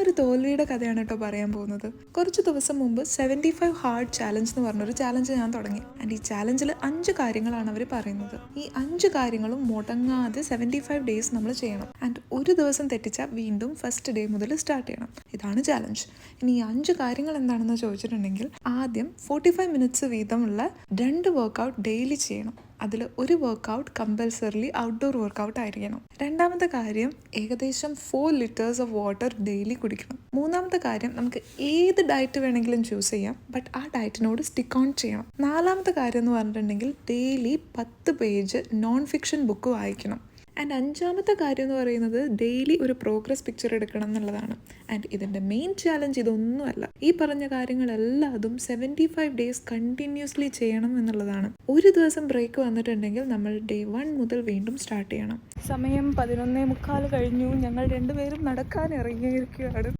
ഒരു തോൽവിയുടെ കഥയാണ് കേട്ടോ പറയാൻ പോകുന്നത്. കുറച്ച് ദിവസം മുമ്പ് 75 ഹാർഡ് ചാലഞ്ച് എന്ന് പറഞ്ഞൊരു ചാലഞ്ച് ഞാൻ തുടങ്ങി. ആൻഡ് ഈ ചാലഞ്ചിൽ 5 കാര്യങ്ങളാണ് അവർ പറയുന്നത്. ഈ 5 കാര്യങ്ങളും മുടങ്ങാതെ 75 ഡേയ്സ് നമ്മൾ ചെയ്യണം. ആൻഡ് ഒരു ദിവസം തെറ്റിച്ചാൽ വീണ്ടും ഫസ്റ്റ് ഡേ മുതൽ സ്റ്റാർട്ട് ചെയ്യണം. ഇതാണ് ചാലഞ്ച്. ഇനി ഈ 5 കാര്യങ്ങൾ എന്താണെന്ന് ചോദിച്ചിട്ടുണ്ടെങ്കിൽ, ആദ്യം 45 മിനിറ്റ്സ് വീതമുള്ള 2 വർക്കൗട്ട് ഡെയിലി ചെയ്യണം. അതിൽ ഒരു വർക്കൗട്ട് കമ്പൽസറിലി ഔട്ട്ഡോർ വർക്കൗട്ട് ആയിരിക്കണം. രണ്ടാമത്തെ കാര്യം, ഏകദേശം 4 ലിറ്റേഴ്സ് ഓഫ് വാട്ടർ ഡെയിലി കുടിക്കണം. മൂന്നാമത്തെ കാര്യം, നമുക്ക് ഏത് ഡയറ്റ് വേണമെങ്കിലും ചൂസ് ചെയ്യാം, ബട്ട് ആ ഡയറ്റിനോട് സ്റ്റിക്ക് ഓൺ ചെയ്യണം. നാലാമത്തെ കാര്യം എന്ന് പറഞ്ഞിട്ടുണ്ടെങ്കിൽ, daily 10 page non fiction book വായിക്കണം. ആൻഡ് അഞ്ചാമത്തെ കാര്യം എന്ന് പറയുന്നത്, ഡെയിലി ഒരു പ്രോഗ്രസ് പിക്ചർ എടുക്കണം എന്നുള്ളതാണ്. ആൻഡ് ഇതിൻ്റെ മെയിൻ ചാലഞ്ച് ഇതൊന്നുമല്ല, ഈ പറഞ്ഞ കാര്യങ്ങളെല്ലാതും 75 ഡേയ്സ് കണ്ടിന്യൂസ്ലി ചെയ്യണം എന്നുള്ളതാണ്. ഒരു ദിവസം ബ്രേക്ക് വന്നിട്ടുണ്ടെങ്കിൽ നമ്മൾ ഡേ 1 മുതൽ വീണ്ടും സ്റ്റാർട്ട് ചെയ്യണം. സമയം 11:45 കഴിഞ്ഞു. ഞങ്ങൾ രണ്ടുപേരും നടക്കാൻ ഇറങ്ങിയിരിക്കുകയാണ്.